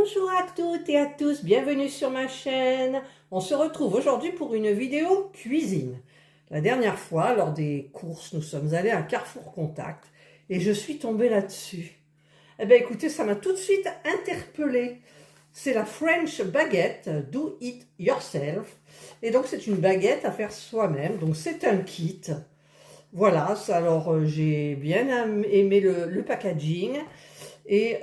Bonjour à toutes et à tous, bienvenue sur ma chaîne. On se retrouve aujourd'hui pour une vidéo cuisine. La dernière fois, lors des courses, nous sommes allés à Carrefour Contact et je suis tombée là-dessus. Eh bien écoutez, ça m'a tout de suite interpellée. C'est la French baguette Do It Yourself. Et donc c'est une baguette à faire soi-même, donc c'est un kit. Voilà, alors j'ai bien aimé le packaging. Et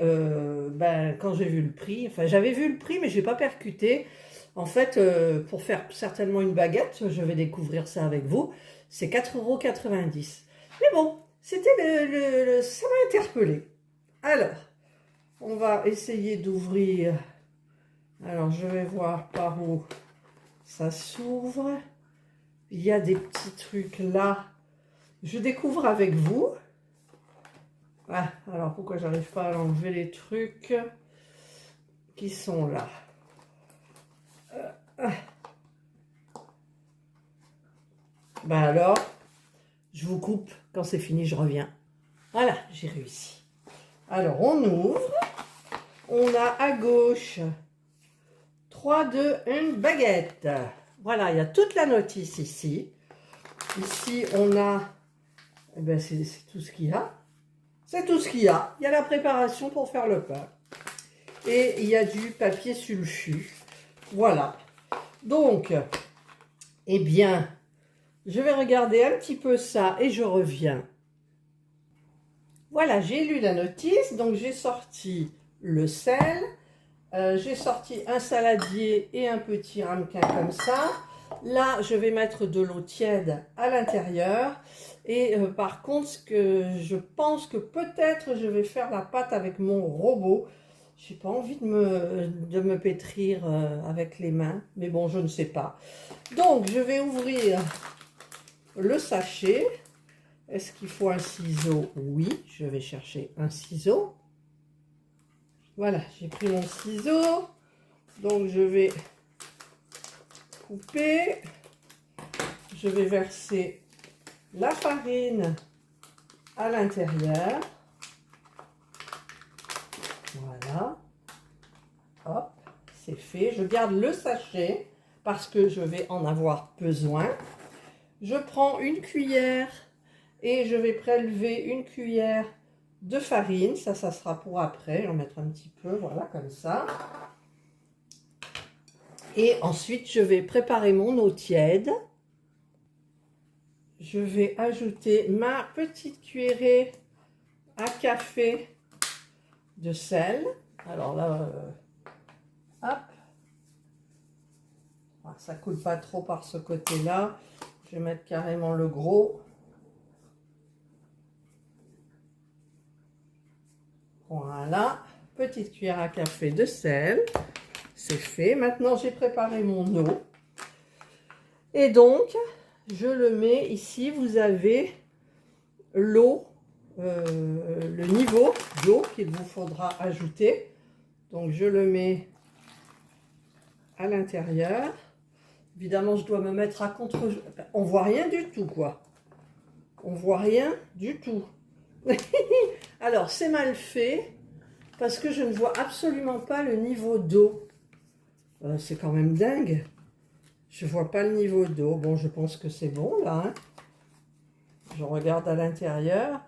quand j'ai vu le prix, enfin j'avais vu le prix mais je n'ai pas percuté. En fait, pour faire certainement une baguette, je vais découvrir ça avec vous, c'est 4,90 €. Mais bon, c'était ça m'a interpellé. Alors, on va essayer d'ouvrir. Alors, je vais voir par où ça s'ouvre. Il y a des petits trucs là. Je découvre avec vous. Ah, alors pourquoi j'arrive pas à enlever les trucs qui sont là. Alors, je vous coupe, quand c'est fini, je reviens. Voilà, j'ai réussi. Alors, on ouvre. On a à gauche 3, 2, 1, baguette. Voilà, il y a toute la notice ici. Ici, on a, c'est tout ce qu'il y a. C'est tout ce qu'il y a. Il y a la préparation pour faire le pain. Et il y a du papier sulfu. Voilà. Donc, eh bien, je vais regarder un petit peu ça et je reviens. Voilà, j'ai lu la notice. Donc, j'ai sorti le sel. J'ai sorti un saladier et un petit ramequin comme ça. Là, je vais mettre de l'eau tiède à l'intérieur. Et par contre, je pense que peut-être je vais faire la pâte avec mon robot. Je n'ai pas envie de me pétrir avec les mains. Mais bon, je ne sais pas. Donc, je vais ouvrir le sachet. Est-ce qu'il faut un ciseau? Oui, je vais chercher un ciseau. Voilà, j'ai pris mon ciseau. Donc, je vais couper. Je vais verser la farine à l'intérieur. Voilà. Hop, c'est fait. Je garde le sachet parce que je vais en avoir besoin. Je prends une cuillère et je vais prélever une cuillère de farine. Ça sera pour après. Je vais en mettre un petit peu, voilà, comme ça. Et ensuite, je vais préparer mon eau tiède. Je vais ajouter ma petite cuillerée à café de sel. Alors là, hop. Ça coule pas trop par ce côté-là. Je vais mettre carrément le gros. Voilà. Petite cuillère à café de sel. C'est fait. Maintenant, j'ai préparé mon eau. Et donc, je le mets ici. Vous avez l'eau, le niveau d'eau qu'il vous faudra ajouter. Donc, je le mets à l'intérieur. Évidemment, je dois me mettre à contre... On voit rien du tout, quoi. On voit rien du tout. Alors, c'est mal fait parce que je ne vois absolument pas le niveau d'eau. C'est quand même dingue. Je vois pas le niveau d'eau. Bon, je pense que c'est bon, là. Hein. Je regarde à l'intérieur.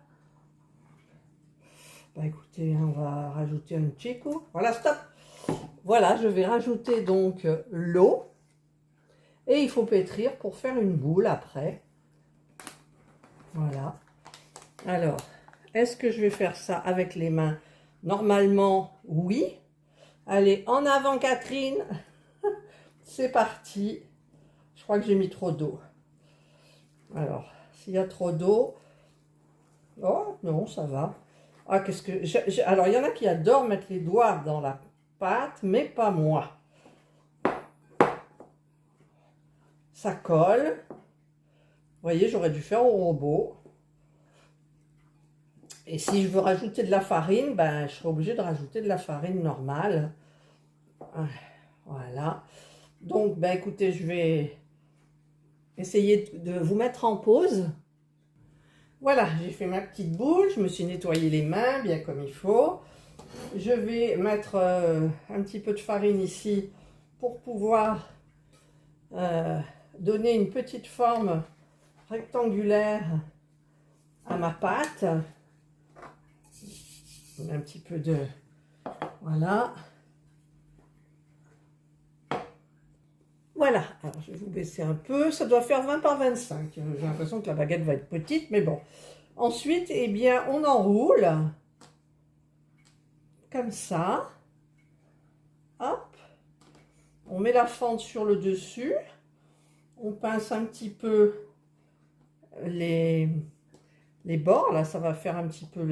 Écoutez, on va rajouter un petit coup. Voilà, stop. Voilà, je vais rajouter donc l'eau. Et il faut pétrir pour faire une boule après. Voilà. Alors, est-ce que je vais faire ça avec les mains? Normalement, oui. Allez, en avant Catherine. C'est parti. Je crois que j'ai mis trop d'eau. Alors, s'il y a trop d'eau... Oh, non, ça va. Ah, qu'est-ce que... Alors, il y en a qui adorent mettre les doigts dans la pâte, mais pas moi. Ça colle. Vous voyez, j'aurais dû faire au robot. Et si je veux rajouter de la farine, je serai obligée de rajouter de la farine normale. Voilà. Donc, écoutez, je vais essayer de vous mettre en pause. Voilà, j'ai fait ma petite boule. Je me suis nettoyé les mains bien comme il faut. Je vais mettre un petit peu de farine ici pour pouvoir donner une petite forme rectangulaire à ma pâte. Un petit peu de... Voilà. Voilà. Alors, je vais vous baisser un peu. Ça doit faire 20 par 25. J'ai l'impression que la baguette va être petite, mais bon. Ensuite, eh bien, on enroule. Comme ça. Hop. On met la fente sur le dessus. On pince un petit peu les bords. Là, ça va faire un petit peu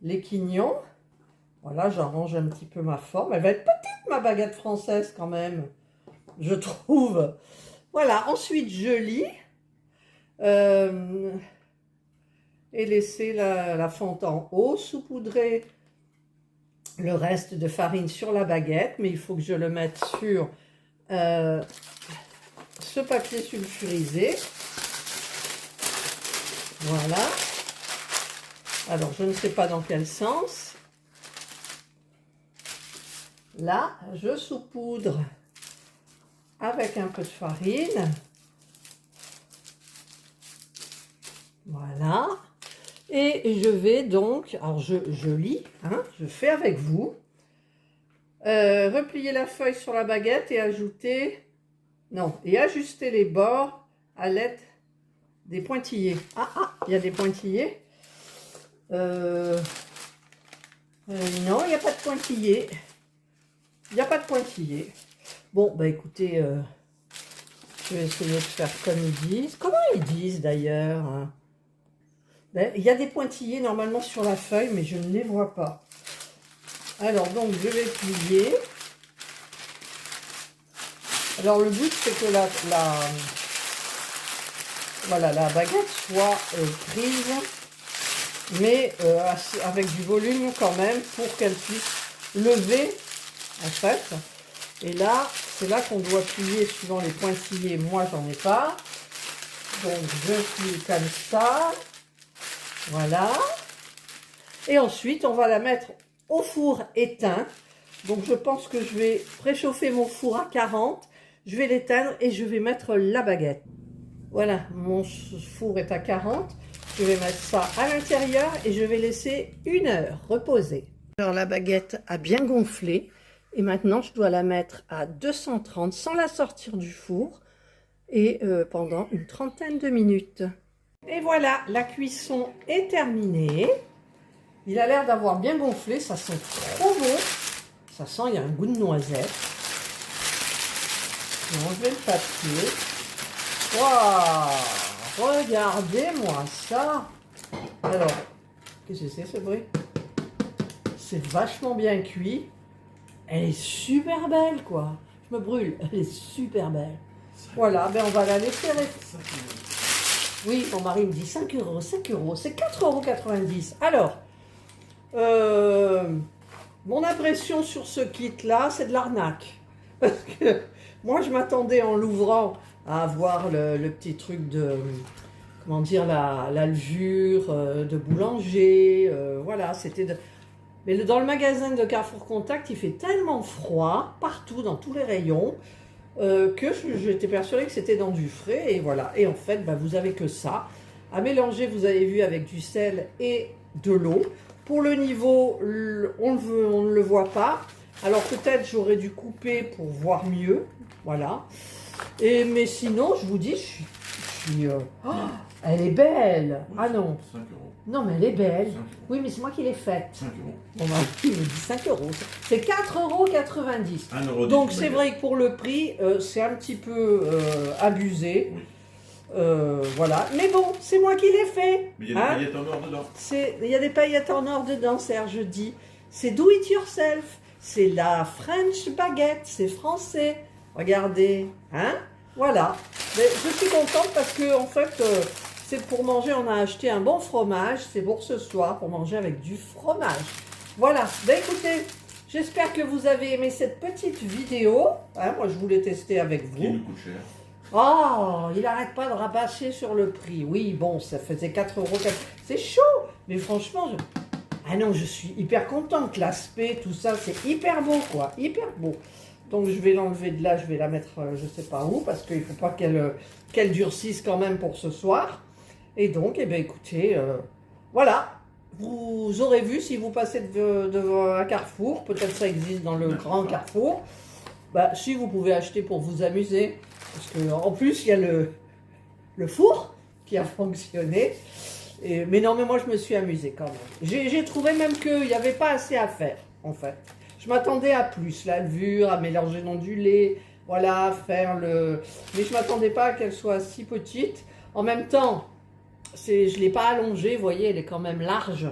les quignons. Voilà, j'arrange un petit peu ma forme. Elle va être petite, ma baguette française, quand même, je trouve. Voilà, ensuite, je lis. Et laisser la fente en haut. Saupoudrer le reste de farine sur la baguette. Mais il faut que je le mette sur ce papier sulfurisé. Voilà. Alors, je ne sais pas dans quel sens. Là, je saupoudre avec un peu de farine. Voilà. Et je vais donc, alors je lis, hein, je fais avec vous. Replier la feuille sur la baguette et ajouter, non, et ajuster les bords à l'aide des pointillés. Il y a des pointillés. Non, il n'y a pas de pointillés. Il n'y a pas de pointillés. Bon, bah écoutez, je vais essayer de faire comme ils disent. Comment ils disent d'ailleurs, hein? Ben, il y a des pointillés normalement sur la feuille, mais je ne les vois pas. Alors, donc, je vais plier. Alors, le but, c'est que voilà, la baguette soit prise, mais avec du volume quand même, pour qu'elle puisse lever, en fait. Et là, c'est là qu'on doit plier suivant les pointillés. Moi, j'en ai pas. Donc, je plie comme ça. Voilà. Et ensuite, on va la mettre au four éteint. Donc, je pense que je vais préchauffer mon four à 40. Je vais l'éteindre et je vais mettre la baguette. Voilà, mon four est à 40. Je vais mettre ça à l'intérieur et je vais laisser 1 heure reposer. Alors, la baguette a bien gonflé. Et maintenant, je dois la mettre à 230 sans la sortir du four. Et pendant une trentaine de minutes. Et voilà, la cuisson est terminée. Il a l'air d'avoir bien gonflé, ça sent trop bon. Ça sent, il y a un goût de noisette. Je vais enlever le papier. Waouh! Regardez-moi ça! Alors, qu'est-ce que c'est ce bruit? C'est vachement bien cuit. Elle est super belle, quoi. Je me brûle, elle est super belle. Voilà, ben on va la laisser rester. Oui, mon mari me dit 5 euros, 5 euros, c'est 4,90 €. Alors, mon impression sur ce kit-là, c'est de l'arnaque. Parce que moi, je m'attendais en l'ouvrant à avoir le petit truc de, comment dire, la levure de boulanger. Voilà, c'était de... Mais dans le magasin de Carrefour Contact, il fait tellement froid, partout, dans tous les rayons, que j'étais persuadée que c'était dans du frais, et voilà. Et en fait, bah, vous avez que ça. À mélanger, vous avez vu, avec du sel et de l'eau. Pour le niveau, on ne le voit pas. Alors peut-être j'aurais dû couper pour voir mieux. Voilà. Mais sinon, je vous dis, oh, elle est belle. Oui, ah non. 5 €. Non, mais elle est belle. Oui, mais c'est moi qui l'ai faite. 5 €. Bon, bah, il me dit 5 €. C'est 4,90 €. 1 € Donc, c'est vrai que pour le prix, c'est un petit peu abusé. Oui. Voilà. Mais bon, c'est moi qui l'ai fait. Mais il y a des paillettes en or dedans. Il y a des paillettes en or dedans, Serge dit. C'est do it yourself. C'est la French baguette. C'est français. Regardez. Hein? Voilà. Mais je suis contente parce que, en fait, c'est pour manger. On a acheté un bon fromage. C'est pour ce soir, pour manger avec du fromage. Voilà. Ben écoutez, j'espère que vous avez aimé cette petite vidéo. Hein, moi, je voulais tester avec vous. Qui nous coûte cher. Oh, il n'arrête pas de rabâcher sur le prix. Oui, bon, ça faisait 4 €. C'est chaud. Mais franchement, Ah non, je suis hyper contente. L'aspect, tout ça, c'est hyper beau, quoi. Hyper beau. Donc, je vais l'enlever de là. Je vais la mettre, je sais pas où, parce qu'il ne faut pas qu'elle durcisse quand même pour ce soir. Et donc, eh bien, écoutez, voilà. Vous aurez vu si vous passez devant un carrefour. Peut-être ça existe dans le grand carrefour. Bah, si vous pouvez acheter pour vous amuser. Parce qu'en plus, il y a le four qui a fonctionné. Mais non, mais moi, je me suis amusée quand même. J'ai trouvé même qu'il n'y avait pas assez à faire, en fait. Je m'attendais à plus, la levure, à mélanger dans du lait, voilà, faire le... Mais je ne m'attendais pas qu'elle soit si petite. En même temps, je ne l'ai pas allongée, vous voyez, elle est quand même large.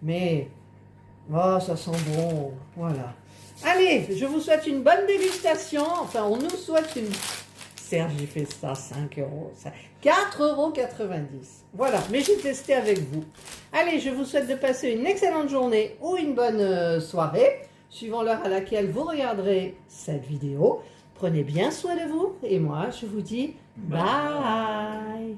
Mais, oh, ça sent bon, voilà. Allez, je vous souhaite une bonne dégustation. Enfin, on nous souhaite une... Serge, j'ai fait ça, 5 euros, 4,90 €. Voilà, mais j'ai testé avec vous. Allez, je vous souhaite de passer une excellente journée ou une bonne soirée, suivant l'heure à laquelle vous regarderez cette vidéo. Prenez bien soin de vous et moi, je vous dis bye.